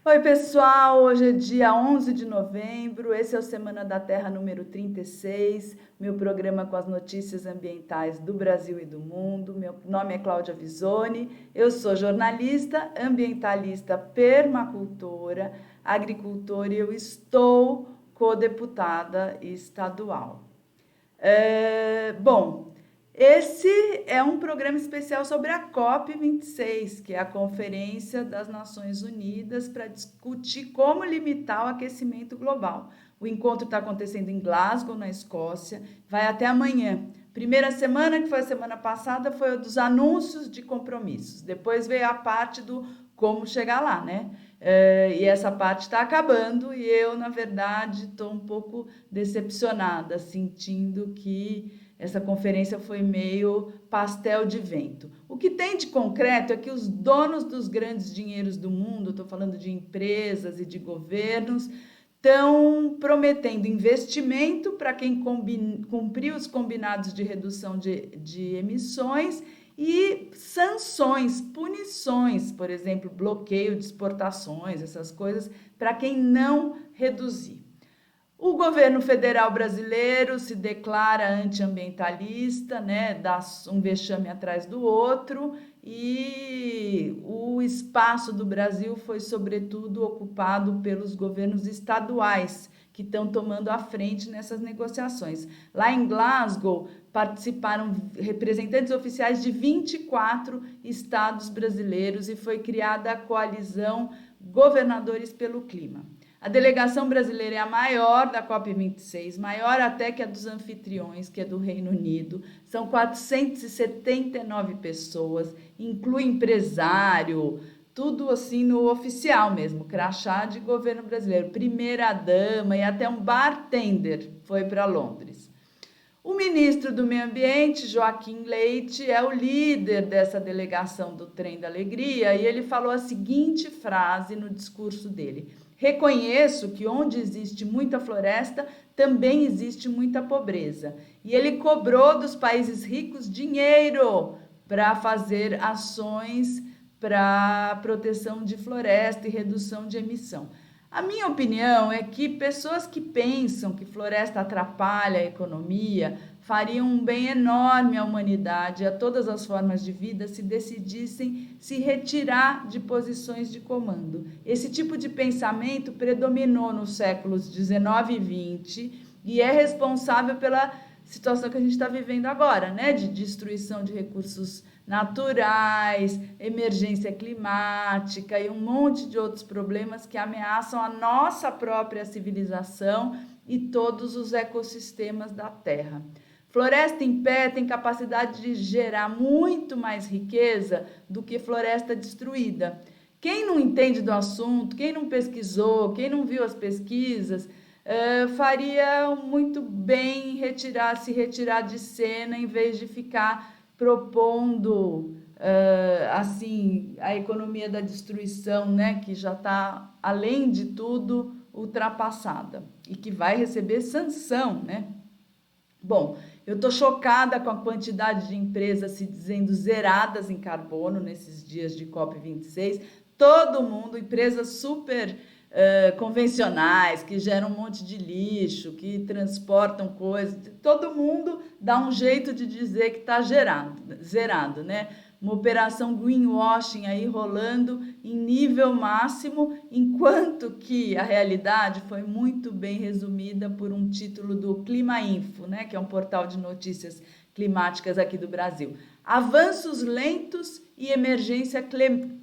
Oi, pessoal! Hoje é dia 11 de novembro, esse é o Semana da Terra número 36, meu programa com as notícias ambientais do Brasil e do mundo. Meu nome é Cláudia Visoni, eu sou jornalista, ambientalista, permacultora, agricultora e eu estou co-deputada estadual. Bom, esse é um programa especial sobre a COP26, que é a Conferência das Nações Unidas para discutir como limitar o aquecimento global. O encontro está acontecendo em Glasgow, na Escócia, vai até amanhã. Primeira semana, que foi a semana passada, foi a dos anúncios de compromissos. Depois veio a parte do como chegar lá, né? E essa parte está acabando e eu, na verdade, estou um pouco decepcionada, sentindo que essa conferência foi meio pastel de vento. O que tem de concreto é que os donos dos grandes dinheiros do mundo, estou falando de empresas e de governos, estão prometendo investimento para quem cumprir os combinados de redução de emissões e sanções, punições, por exemplo, bloqueio de exportações, essas coisas, para quem não reduzir. O governo federal brasileiro se declara antiambientalista, né, dá um vexame atrás do outro, e o espaço do Brasil foi, sobretudo, ocupado pelos governos estaduais, que estão tomando a frente nessas negociações. Lá em Glasgow, participaram representantes oficiais de 24 estados brasileiros e foi criada a coalizão Governadores pelo Clima. A delegação brasileira é a maior da COP26, maior até que a dos anfitriões, que é do Reino Unido. São 479 pessoas, inclui empresário, tudo assim no oficial mesmo, crachá de governo brasileiro, primeira-dama e até um bartender foi para Londres. O ministro do Meio Ambiente, Joaquim Leite, é o líder dessa delegação do Trem da Alegria e ele falou a seguinte frase no discurso dele: reconheço que onde existe muita floresta, também existe muita pobreza. E ele cobrou dos países ricos dinheiro para fazer ações para proteção de floresta e redução de emissão. A minha opinião é que pessoas que pensam que floresta atrapalha a economia fariam um bem enorme à humanidade e a todas as formas de vida se decidissem se retirar de posições de comando. Esse tipo de pensamento predominou nos séculos 19 e 20 e é responsável pela situação que a gente está vivendo agora, né? De destruição de recursos naturais, emergência climática e um monte de outros problemas que ameaçam a nossa própria civilização e todos os ecossistemas da Terra. Floresta em pé tem capacidade de gerar muito mais riqueza do que floresta destruída. Quem não entende do assunto, quem não pesquisou, quem não viu as pesquisas, faria muito bem se retirar de cena em vez de ficar propondo assim a economia da destruição, né, que já está além de tudo ultrapassada e que vai receber sanção, né? Bom, eu estou chocada com a quantidade de empresas se dizendo zeradas em carbono nesses dias de COP26. Todo mundo, empresas super convencionais, que geram um monte de lixo, que transportam coisas, todo mundo dá um jeito de dizer que está zerado, né? Uma operação greenwashing aí rolando em nível máximo, enquanto que a realidade foi muito bem resumida por um título do Clima Info, né, que é um portal de notícias climáticas aqui do Brasil. Avanços lentos e emergência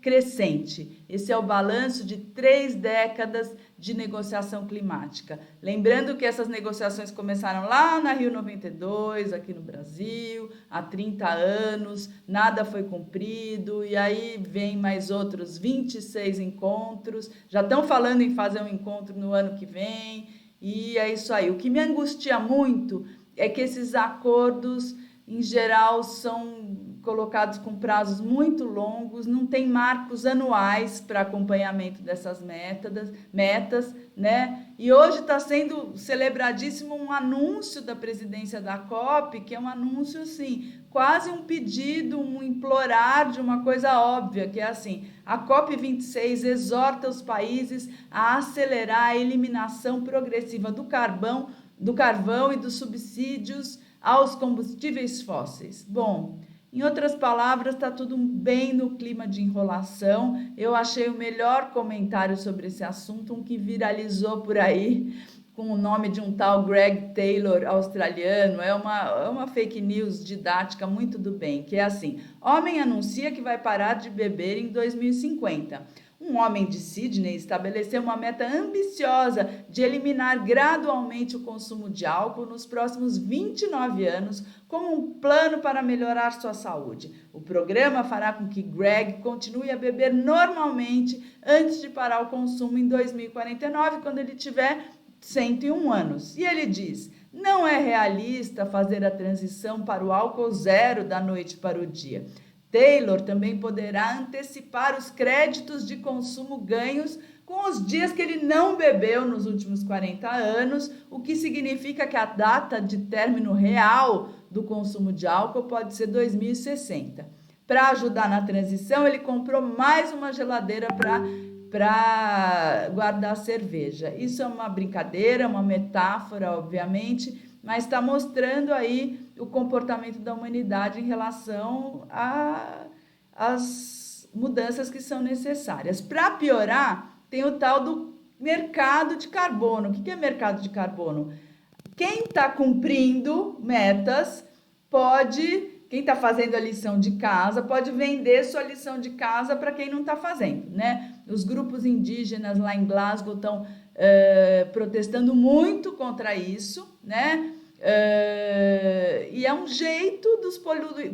crescente. Esse é o balanço de 3 décadas de negociação climática. Lembrando que essas negociações começaram lá na Rio 92, aqui no Brasil, há 30 anos, nada foi cumprido, e aí vem mais outros 26 encontros, já estão falando em fazer um encontro no ano que vem, e é isso aí. O que me angustia muito é que esses acordos, em geral, são colocados com prazos muito longos, não tem marcos anuais para acompanhamento dessas metas, né? E hoje está sendo celebradíssimo um anúncio da presidência da COP, que é um anúncio assim, quase um pedido, um implorar de uma coisa óbvia, que é assim: a COP26 exorta os países a acelerar a eliminação progressiva do carvão e dos subsídios aos combustíveis fósseis. Bom, em outras palavras, está tudo bem no clima de enrolação. Eu achei o melhor comentário sobre esse assunto, um que viralizou por aí, com o nome de um tal Greg Taylor, australiano. É uma fake news didática muito do bem, que é assim: homem anuncia que vai parar de beber em 2050. Um homem de Sydney estabeleceu uma meta ambiciosa de eliminar gradualmente o consumo de álcool nos próximos 29 anos, como um plano para melhorar sua saúde. O programa fará com que Greg continue a beber normalmente antes de parar o consumo em 2049, quando ele tiver 101 anos. E ele diz: não é realista fazer a transição para o álcool zero da noite para o dia. Taylor também poderá antecipar os créditos de consumo ganhos com os dias que ele não bebeu nos últimos 40 anos, o que significa que a data de término real do consumo de álcool pode ser 2060. Para ajudar na transição, ele comprou mais uma geladeira para guardar cerveja. Isso é uma brincadeira, uma metáfora, obviamente, mas está mostrando aí o comportamento da humanidade em relação às mudanças que são necessárias. Para piorar, tem o tal do mercado de carbono. O que é mercado de carbono? Quem está cumprindo metas quem está fazendo a lição de casa, pode vender sua lição de casa para quem não está fazendo, né? Os grupos indígenas lá em Glasgow estão protestando muito contra isso, né? E é um jeito dos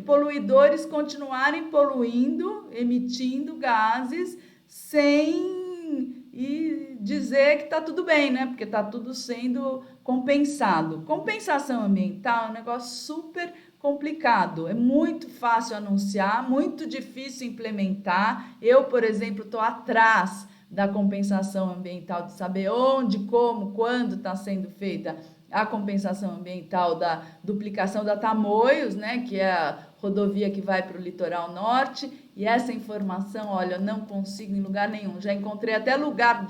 poluidores continuarem poluindo, emitindo gases, sem dizer que está tudo bem, né? Porque está tudo sendo compensado. Compensação ambiental é um negócio super complicado, é muito fácil anunciar, muito difícil implementar. Eu, por exemplo, estou atrás da compensação ambiental, de saber onde, como, quando está sendo feita a compensação ambiental da duplicação da Tamoios, né, que é a rodovia que vai para o litoral norte, e essa informação, olha, eu não consigo em lugar nenhum. Já encontrei até lugar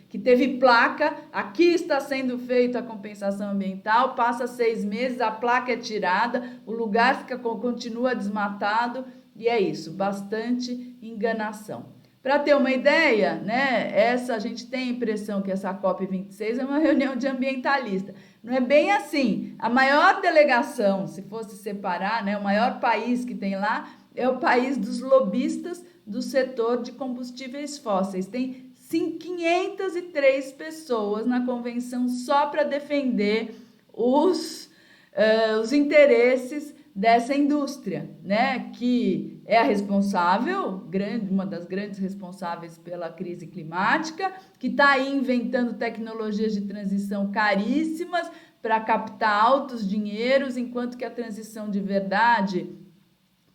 que teve placa: aqui está sendo feita a compensação ambiental, passa 6 meses, a placa é tirada, o lugar continua desmatado, e é isso, bastante enganação. Para ter uma ideia, né, a gente tem a impressão que essa COP26 é uma reunião de ambientalista. Não é bem assim. A maior delegação, se fosse separar, né, o maior país que tem lá é o país dos lobistas do setor de combustíveis fósseis. Tem 503 pessoas na convenção só para defender os interesses dessa indústria, né, que é a responsável, uma das grandes responsáveis pela crise climática, que está aí inventando tecnologias de transição caríssimas para captar altos dinheiros, enquanto que a transição de verdade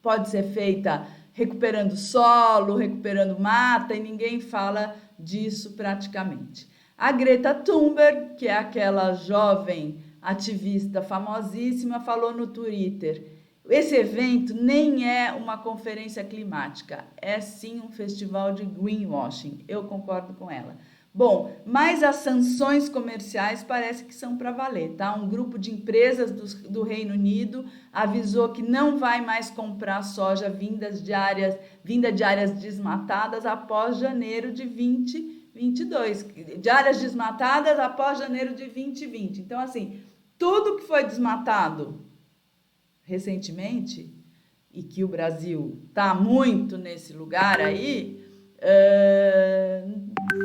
pode ser feita recuperando solo, recuperando mata, e ninguém fala disso praticamente. A Greta Thunberg, que é aquela jovem ativista famosíssima, falou no Twitter: esse evento nem é uma conferência climática, é sim um festival de greenwashing. Eu concordo com ela. Bom, mas as sanções comerciais parece que são para valer, tá? Um grupo de empresas do Reino Unido avisou que não vai mais comprar soja vinda de áreas desmatadas após janeiro de 2022. De áreas desmatadas após janeiro de 2020. Então, assim, tudo que foi desmatado recentemente, e que o Brasil está muito nesse lugar aí,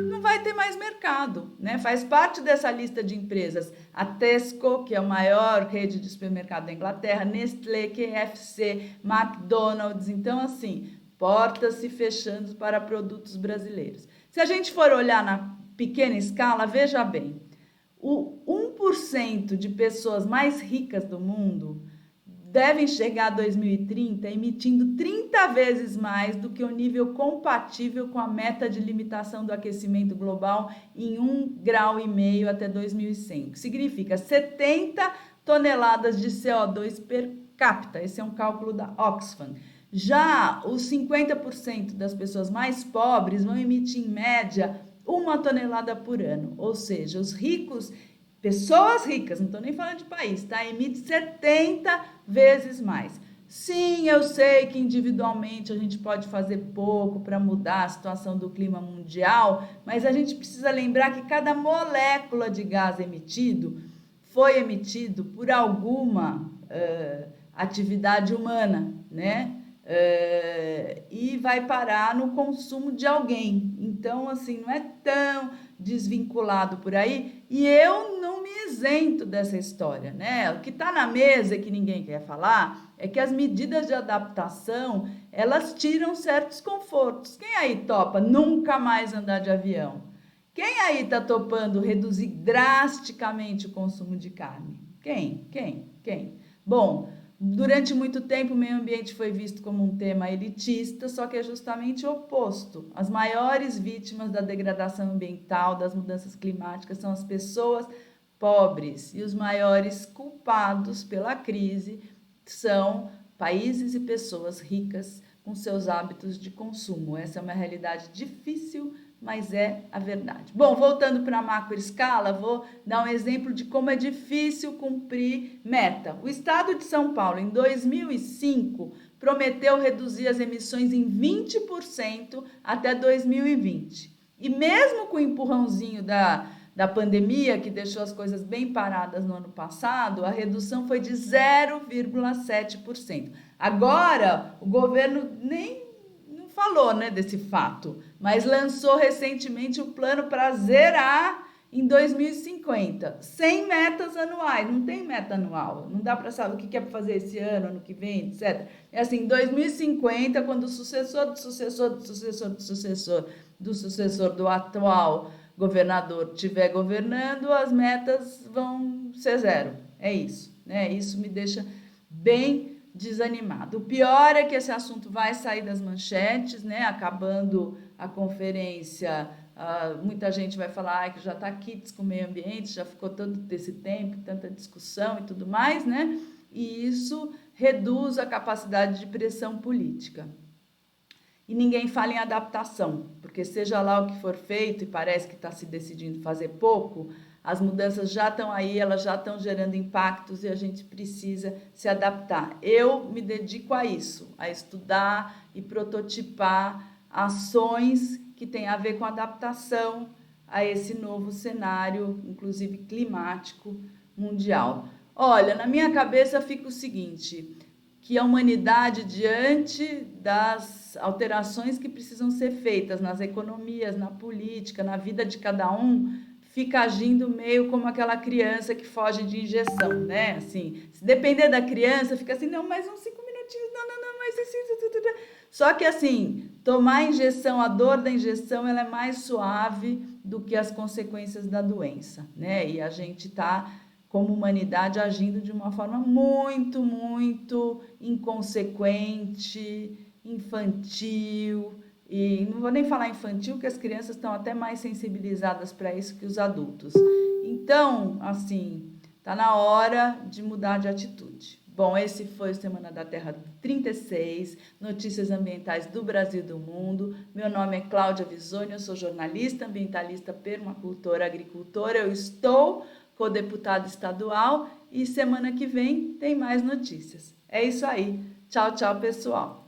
não vai ter mais mercado, né? Faz parte dessa lista de empresas a Tesco, que é a maior rede de supermercado da Inglaterra, Nestlé, KFC, McDonald's. Então, assim, portas se fechando para produtos brasileiros. Se a gente for olhar na pequena escala, veja bem, o 1% de pessoas mais ricas do mundo devem chegar a 2030 emitindo 30 vezes mais do que o nível compatível com a meta de limitação do aquecimento global em 1,5 grau até 2100. Significa 70 toneladas de CO2 per capita. Esse é um cálculo da Oxfam. Já os 50% das pessoas mais pobres vão emitir, em média, 1 tonelada por ano. Ou seja, os ricos, pessoas ricas, não estou nem falando de país, tá? Emite 70 vezes mais. Sim, eu sei que individualmente a gente pode fazer pouco para mudar a situação do clima mundial, mas a gente precisa lembrar que cada molécula de gás emitido foi emitido por alguma atividade humana, né? E vai parar no consumo de alguém. Então, assim, não é tão desvinculado por aí. E eu não me isento dessa história, né? O que está na mesa e que ninguém quer falar é que as medidas de adaptação, elas tiram certos confortos. Quem aí topa nunca mais andar de avião? Quem aí está topando reduzir drasticamente o consumo de carne? Quem? Bom, durante muito tempo o meio ambiente foi visto como um tema elitista, só que é justamente o oposto. As maiores vítimas da degradação ambiental, das mudanças climáticas, são as pessoas pobres. E os maiores culpados pela crise são países e pessoas ricas com seus hábitos de consumo. Essa é uma realidade difícil, mas é a verdade. Bom, voltando para a macroescala, vou dar um exemplo de como é difícil cumprir meta. O estado de São Paulo, em 2005, prometeu reduzir as emissões em 20% até 2020. E mesmo com o empurrãozinho da pandemia, que deixou as coisas bem paradas no ano passado, a redução foi de 0,7%. Agora, o governo nem falou, né, desse fato, mas lançou recentemente o plano para zerar em 2050, sem metas anuais. Não tem meta anual, não dá para saber o que é para fazer esse ano que vem, etc. É assim, em 2050, quando o sucessor do atual governador estiver governando, as metas vão ser zero. É isso, né? Isso me deixa bem desanimado. O pior é que esse assunto vai sair das manchetes, né? Acabando a conferência, muita gente vai falar que já está quites com o meio ambiente, já ficou todo esse tempo, tanta discussão e tudo mais, né? E isso reduz a capacidade de pressão política. E ninguém fala em adaptação, porque seja lá o que for feito, e parece que está se decidindo fazer pouco, as mudanças já estão aí, elas já estão gerando impactos e a gente precisa se adaptar. Eu me dedico a isso, a estudar e prototipar ações que têm a ver com adaptação a esse novo cenário, inclusive climático mundial. Olha, na minha cabeça fica o seguinte, que a humanidade, diante das alterações que precisam ser feitas nas economias, na política, na vida de cada um, fica agindo meio como aquela criança que foge de injeção, né? Assim, se depender da criança, fica assim, não, mais uns 5 minutinhos, não, mais assim. Só que assim, tomar a injeção, a dor da injeção, ela é mais suave do que as consequências da doença, né? E a gente está, como humanidade, agindo de uma forma muito, muito inconsequente, infantil. E não vou nem falar infantil, que as crianças estão até mais sensibilizadas para isso que os adultos. Então, assim, está na hora de mudar de atitude. Bom, esse foi o Semana da Terra 36, notícias ambientais do Brasil e do mundo. Meu nome é Cláudia Visoni, eu sou jornalista, ambientalista, permacultora, agricultora. Eu estou co-deputada estadual e semana que vem tem mais notícias. É isso aí. Tchau, pessoal.